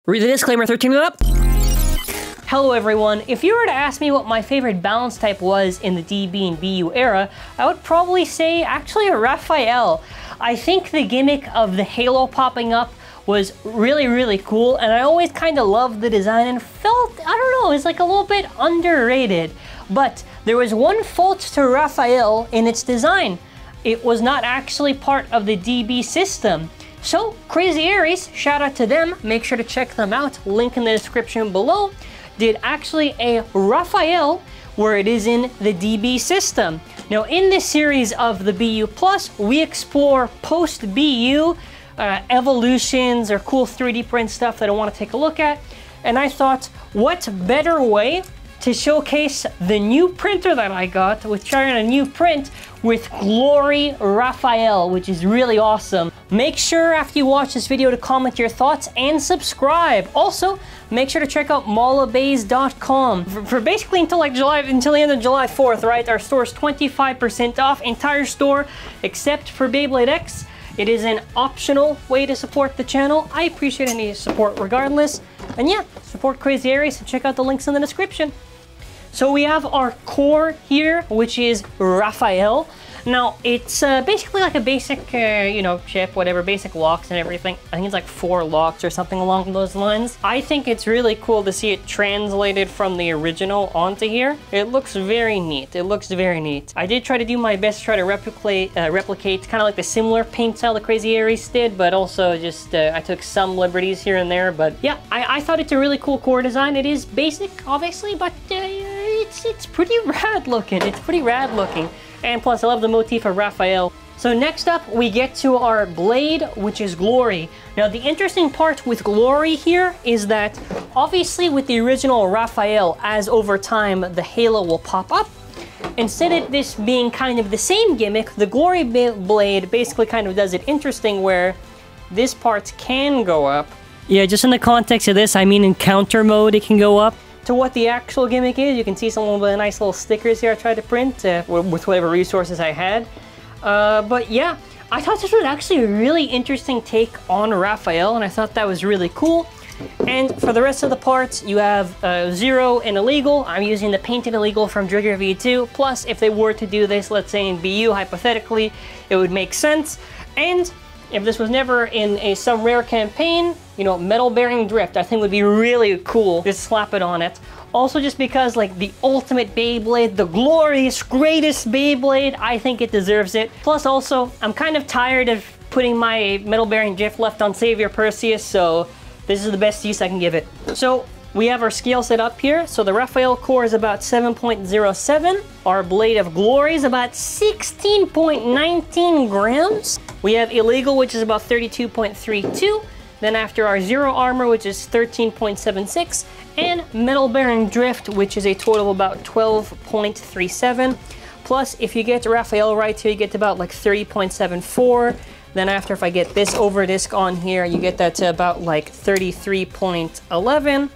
Read the disclaimer 13 and up. Hello everyone. If you were to ask me what my favorite balance type was in the DB and BU era, I would probably say actually a Raphael. I think the gimmick of the halo popping up was really cool, and I always kind of loved the design and felt, I don't know, it's like a little bit underrated. But there was one fault to Raphael in its design. It was not actually part of the DB system. So Crazy Aries, shout out to them, make sure to check them out, link in the description below, did actually a Raphael where it is in the DB system. Now in this series of the BU Plus, we explore post-BU evolutions or cool 3D print stuff that I want to take a look at. And I thought, what better way to showcase the new printer that I got with trying a new print with Glory Raphael, which is really awesome. Make sure after you watch this video to comment your thoughts and subscribe. Also, make sure to check out molabays.com. For basically until the end of July 4th, right? Our store is 25% off, entire store except for Beyblade X. It is an optional way to support the channel. I appreciate any support regardless. And yeah, support Crazy Aries and check out the links in the description. So we have our core here, which is Raphael. Now, it's basically like a basic, you know, chip, whatever, basic locks and everything. I think it's like 4 locks or something along those lines. I think it's really cool to see it translated from the original onto here. It looks very neat. It looks very neat. I did try to do my best to try to replicate kind of like the similar paint style the Crazy Aries did, but also just, I took some liberties here and there. But yeah, I thought it's a really cool core design. It is basic, obviously, but it's pretty rad looking. It's pretty rad looking. And plus, I love the motif of Raphael. So next up, we get to our blade, which is Glory. Now, the interesting part with Glory here is that, obviously with the original Raphael, as over time the halo will pop up, instead of this being kind of the same gimmick, the Glory blade basically kind of does it interesting where this part can go up. Yeah, just in the context of this, I mean in counter mode it can go up. To what the actual gimmick is, you can see some of the nice little stickers here I tried to print with whatever resources I had. But yeah, I thought this was actually a really interesting take on Raphael, and I thought that was really cool. And for the rest of the parts, you have Zero and Illegal. I'm using the painted Illegal from Trigger V2. Plus, if they were to do this, let's say in BU, hypothetically, it would make sense. And if this was never in some rare campaign, you know, metal bearing drift, I think would be really cool. Just slap it on it. Also, just because, like, the ultimate Beyblade, the glorious, greatest Beyblade, I think it deserves it. Plus, also, I'm kind of tired of putting my metal bearing drift left on Savior Perseus, so this is the best use I can give it. So we have our scale set up here. So the Raphael core is about 7.07. Our Blade of Glory is about 16.19 grams. We have Illegal, which is about 32.32. Then after our Zero Armor, which is 13.76. And Metal Bearing Drift, which is a total of about 12.37. Plus, if you get Raphael right here, you get to about like 30.74. Then after, if I get this over disc on here, you get that to about like 33.11.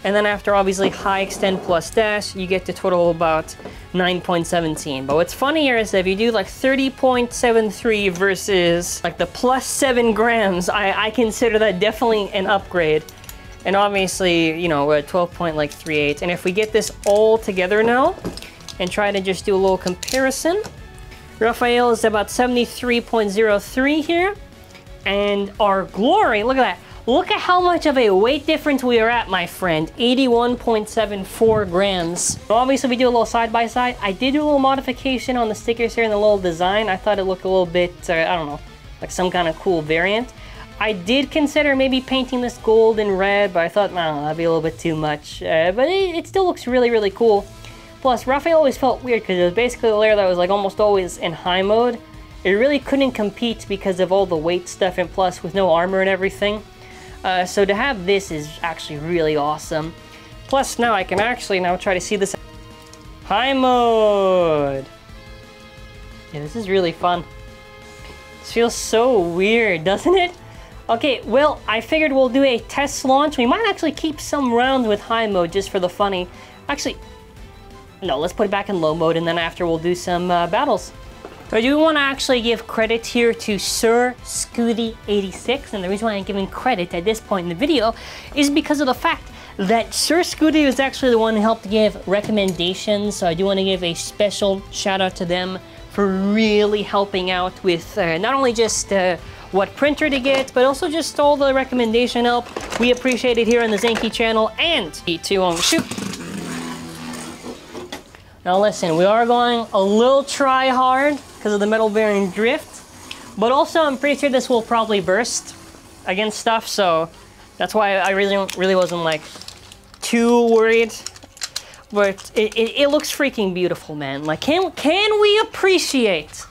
And then after, obviously, high extend plus dash, you get to total about 9.17. But what's funny here is that if you do like 30.73 versus like the plus 7 grams, I consider that definitely an upgrade. And obviously, you know, we're at 12.38. And if we get this all together now and try to just do a little comparison, Raphael is about 73.03 here. And our Glory, look at that. Look at how much of a weight difference we are at, my friend. 81.74 grams. So obviously, we do a little side-by-side. I did do a little modification on the stickers here and the little design. I thought it looked a little bit, I don't know, like some kind of cool variant. I did consider maybe painting this gold and red, but I thought, no, that'd be a little bit too much. But it still looks really cool. Plus, Raphael always felt weird because it was basically a layer that was like almost always in high mode. It really couldn't compete because of all the weight stuff, and plus with no armor and everything. So to have this is actually really awesome. Plus now I can actually now try to see this high mode. Yeah, this is really fun. This feels so weird, doesn't it? Okay, well, I figured we'll do a test launch. We might actually keep some rounds with high mode just for the funny. Actually, no, let's put it back in low mode, and then after we'll do some battles. I do want to actually give credit here to Sir Scooty86, and the reason why I'm giving credit at this point in the video is because of the fact that Sir Scooty was actually the one who helped give recommendations, so I do want to give a special shout out to them for really helping out with not only just what printer to get, but also just all the recommendation help. We appreciate it here on the ZANKYE channel, and E2 on the shoot. Now listen, we are going a little try hard because of the metal bearing drift, but also I'm pretty sure this will probably burst against stuff, so that's why I really wasn't like too worried. But it looks freaking beautiful, man. Like, can we appreciate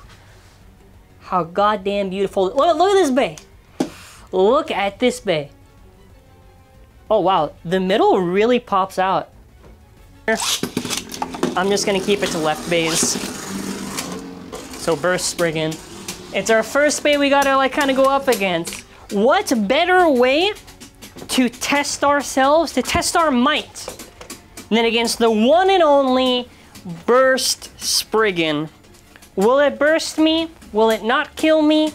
how goddamn beautiful? Look at this bay. Look at this bay. Oh wow, the middle really pops out. I'm just gonna keep it to left bays. So burst Spriggan. It's our first bay we gotta like kind of go up against. What better way to test ourselves, to test our might, than against the one and only burst Spriggan? Will it burst me? Will it not kill me?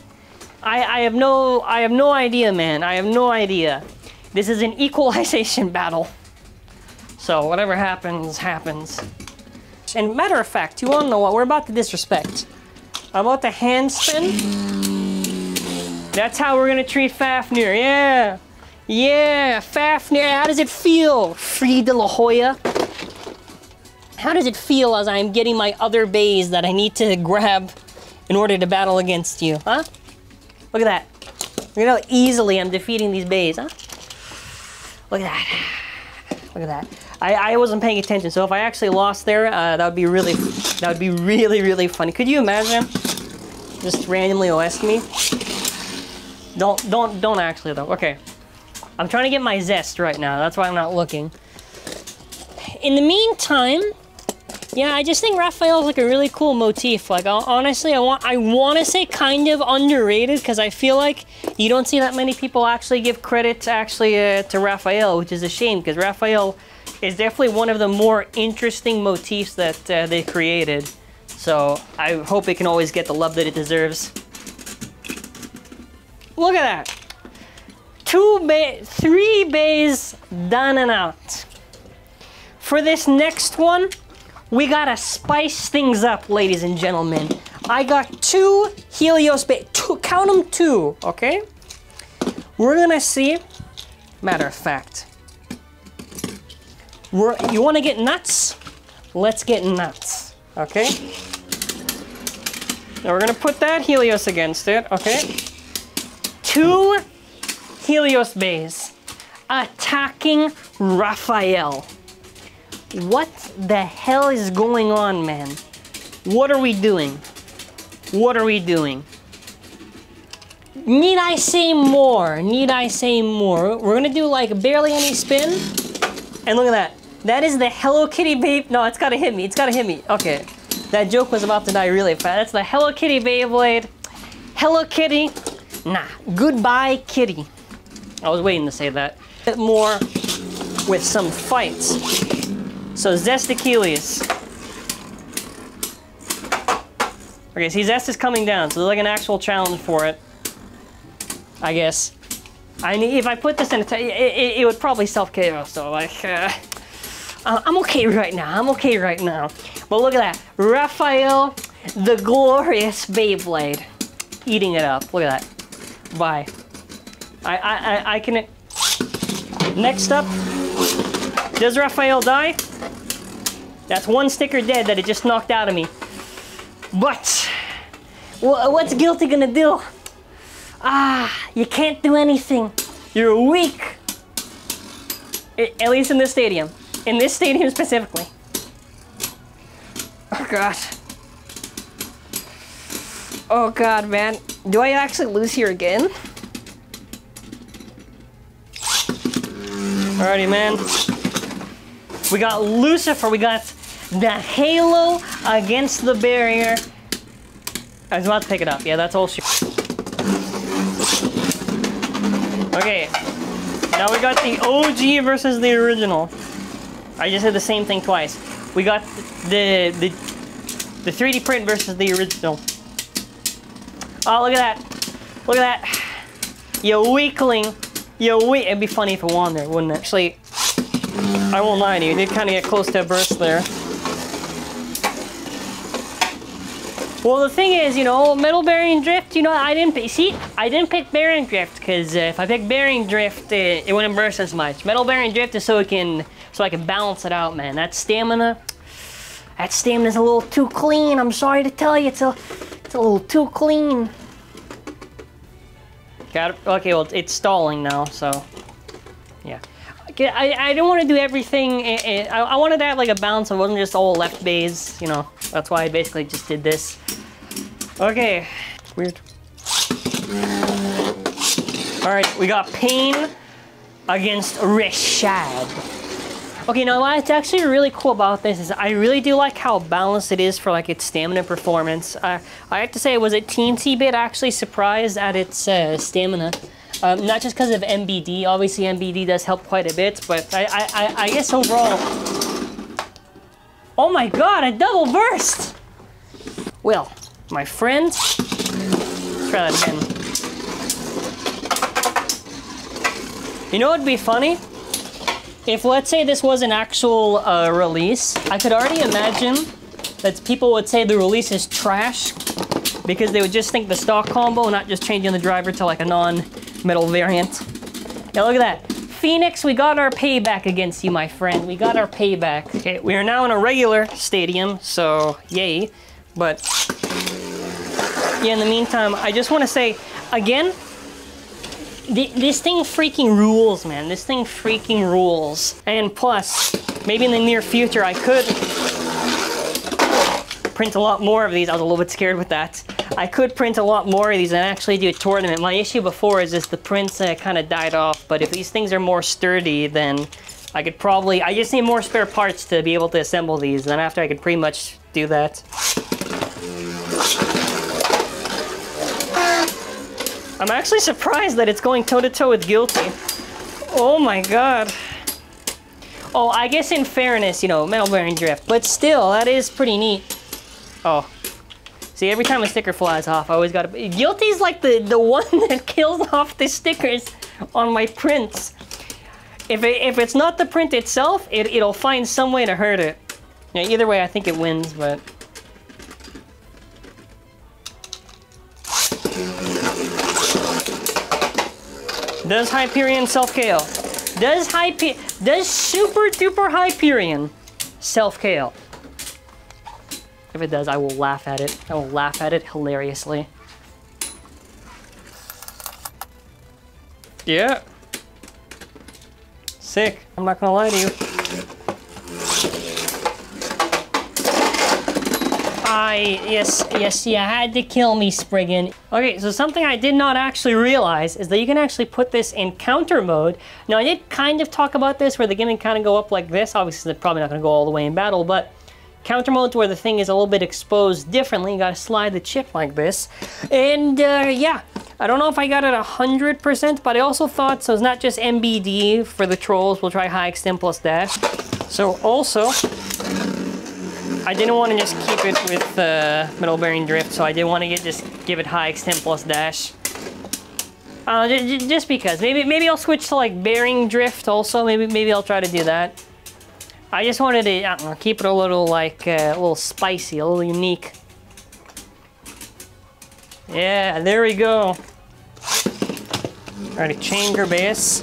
I have no idea, man. I have no idea. This is an equalization battle. So whatever happens, happens. And matter of fact, you wanna know what? We're about to disrespect. I'm about to hand spin. That's how we're gonna treat Fafnir, yeah. Yeah, Fafnir, how does it feel? Free de la Hoya. How does it feel as I'm getting my other bays that I need to grab in order to battle against you, huh? Look at that. Look at how easily I'm defeating these bays, huh? Look at that. Look at that. I wasn't paying attention, so if I actually lost there, that would be really funny. Could you imagine? Just randomly OS me? Don't actually though. Okay. I'm trying to get my zest right now. That's why I'm not looking. In the meantime, yeah, I just think Raphael's like a really cool motif. Like, honestly, I want to say kind of underrated, because I feel like you don't see that many people actually give credit to Raphael, which is a shame, because Raphael is definitely one of the more interesting motifs that they created. So I hope it can always get the love that it deserves. Look at that. 3 bays done and out. For this next one, we gotta spice things up, ladies and gentlemen. I got 2 Helios bays, count them 2, okay? We're gonna see, matter of fact, you wanna get nuts? Let's get nuts, okay? Now we're gonna put that Helios against it, okay? 2 Helios bays attacking Raphael. What the hell is going on, man? What are we doing? What are we doing? Need I say more? Need I say more? We're gonna do like barely any spin. And look at that. That is the Hello Kitty Beyblade. No, it's gotta hit me. It's gotta hit me. Okay. That joke was about to die really fast. That's the Hello Kitty Beyblade. Hello Kitty. Nah. Goodbye Kitty. I was waiting to say that. A bit more with some fights. So Zest Achilles. Okay, see, Zest is coming down, so there's like an actual challenge for it. I guess. If I put this in, it would probably self-KO, so like, I'm okay right now, I'm okay right now. But look at that, Raphael, the glorious Beyblade, eating it up, look at that. Bye. I can, next up, does Raphael die? That's 1 sticker dead that it just knocked out of me. But, what's Guilty gonna do? Ah, you can't do anything. You're weak. At least in this stadium. In this stadium specifically. Oh God. Oh God, man. Do I actually lose here again? Alrighty, man. We got Lucifer, we got the Halo against the barrier. I was about to pick it up. Yeah, that's all shit. Okay. Now we got the OG versus the original. I just did the same thing twice. We got the 3D print versus the original. Oh, look at that. Look at that. You weakling. It'd be funny if it won there, wouldn't it? Actually, I won't lie to you. It did kind of get close to a burst there. Well, the thing is, you know, metal bearing drift, you know, I didn't pick bearing drift because if I picked bearing drift, it wouldn't burst as much. Metal bearing drift is so I can balance it out, man. That stamina's a little too clean. I'm sorry to tell you, it's a little too clean. Got it. Okay, well, it's stalling now, so yeah. I don't want to do everything. I wanted to have like a balance. It wasn't just all left bays, you know. That's why I basically just did this. Okay, weird. All right, we got Pain against Rashad. Okay, now what's actually really cool about this is I really do like how balanced it is for like its stamina performance. I have to say, I was a teensy bit actually surprised at its stamina. Not just because of MBD, obviously MBD does help quite a bit, but I guess overall... Oh my god, a double burst! Well, my friend, let's try that again. You know what'd be funny? If, let's say, this was an actual release, I could already imagine that people would say the release is trash because they would just think the stock combo, not just changing the driver to like a non-metal variant. Now look at that. Phoenix, we got our payback against you, my friend. We got our payback. Okay, we are now in a regular stadium, so yay. But, yeah, in the meantime, I just want to say, again, this thing freaking rules, man. This thing freaking rules. And plus, maybe in the near future, I could print a lot more of these. I was a little bit scared with that. I could print a lot more of these and actually do a tournament. My issue before is just the prints kind of died off. But if these things are more sturdy, then I could probably... I just need more spare parts to be able to assemble these. And then after, I could pretty much do that. I'm actually surprised that it's going toe-to-toe with Guilty. Oh my god. Oh, I guess in fairness, you know, metal bearing drift. But still, that is pretty neat. Oh. See, every time a sticker flies off, I always gotta... Guilty's like the one that kills off the stickers on my prints. If it's not the print itself, it'll find some way to hurt it. Yeah, either way, I think it wins, but... Does Hyperion self-KO? Does super duper Hyperion self-KO? If it does, I will laugh at it. I will laugh at it hilariously. Yeah. Sick. I'm not gonna lie to you. Yes, you had to kill me, Spriggan. Okay, so something I did not actually realize is that you can actually put this in counter mode. Now, I did kind of talk about this where the game can kind of go up like this. Obviously, they're probably not gonna go all the way in battle, but counter mode's where the thing is a little bit exposed differently. You gotta slide the chip like this. And yeah, I don't know if I got it 100%, but I also thought, so it's not just MBD for the trolls, we'll try high extend plus dash. So also, I didn't want to just keep it with metal bearing drift, so I did want to just give it high extend plus dash. Just because. Maybe I'll switch to like bearing drift also. Maybe I'll try to do that. I just wanted to, I don't know, keep it a little like a little spicy, a little unique. Yeah, there we go. Alrighty, chamber base.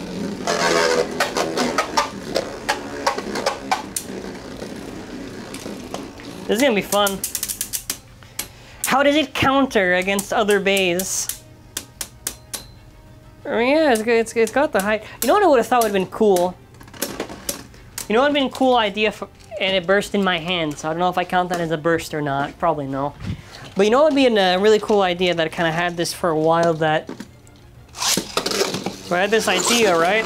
This is gonna be fun. How does it counter against other bays? I mean, yeah, it's got the height. You know what I would have thought would have been cool? You know what would have been a cool idea for, and it burst in my hand, so I don't know if I count that as a burst or not. Probably no. But you know what would be a really cool idea that I kind of had this for a while that... So I had this idea, right?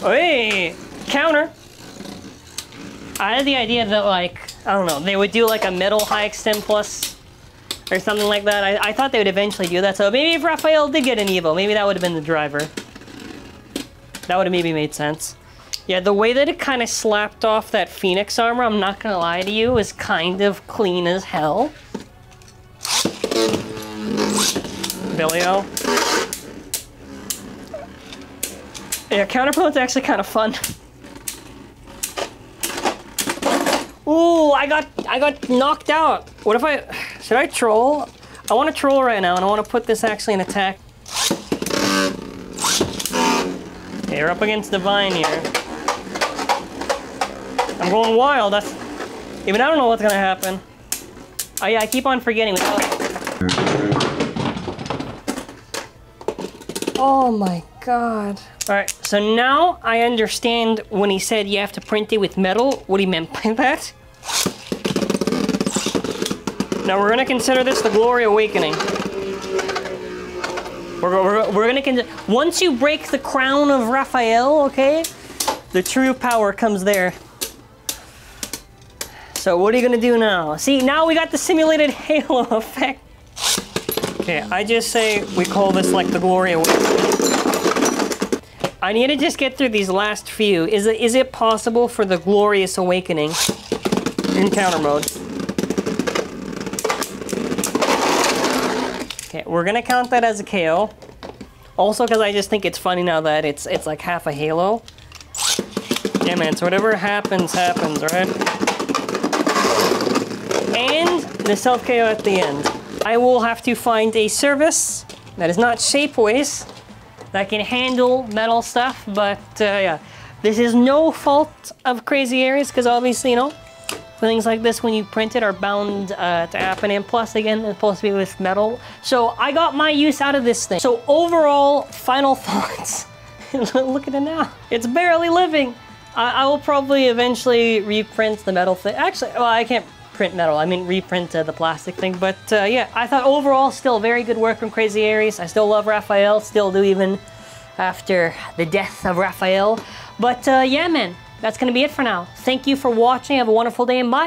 Hey! Counter! I had the idea that, like, I don't know, they would do like a metal high extend plus or something like that. I thought they would eventually do that. So maybe if Raphael did get an Evo, maybe that would have been the driver. That would have maybe made sense. Yeah, the way that it kind of slapped off that Phoenix armor, I'm not gonna lie to you, is kind of clean as hell. Billy-O. Yeah, counter mode's actually kind of fun. Ooh, I got knocked out. What if should I troll? I want to troll right now, and I want to put this actually in attack. Okay, we're up against the vine here. I'm going wild. Even I don't know what's gonna happen. Oh yeah, I keep on forgetting. Oh my god. All right, so now I understand when he said you have to print it with metal, what he meant by that. Now we're gonna consider this the Glory Awakening. We're gonna consider, once you break the crown of Raphael, okay, the true power comes there. So what are you gonna do now? See, now we got the simulated halo effect. Okay, I just say we call this like the Glory Awakening. I need to just get through these last few. Is it possible for the Glorious Awakening in counter mode? Okay, we're gonna count that as a KO. Also, because I just think it's funny now that it's like half a halo. Yeah, man. So whatever happens, happens, right? And the self KO at the end. I will have to find a service that is not Shapeways that can handle metal stuff, but yeah, this is no fault of Crazy Aries, because obviously, you know, things like this when you print it are bound to happen, and plus again, it's supposed to be with metal. So I got my use out of this thing. So overall, final thoughts. Look at it now. It's barely living. I will probably eventually reprint the metal thing. Actually, well, I can't print metal, I mean reprint the plastic thing, but yeah, I thought overall still very good work from Crazy Aries. I still love Raphael, still do even after the death of Raphael. But yeah, man, that's gonna be it for now. Thank you for watching, have a wonderful day, and bye.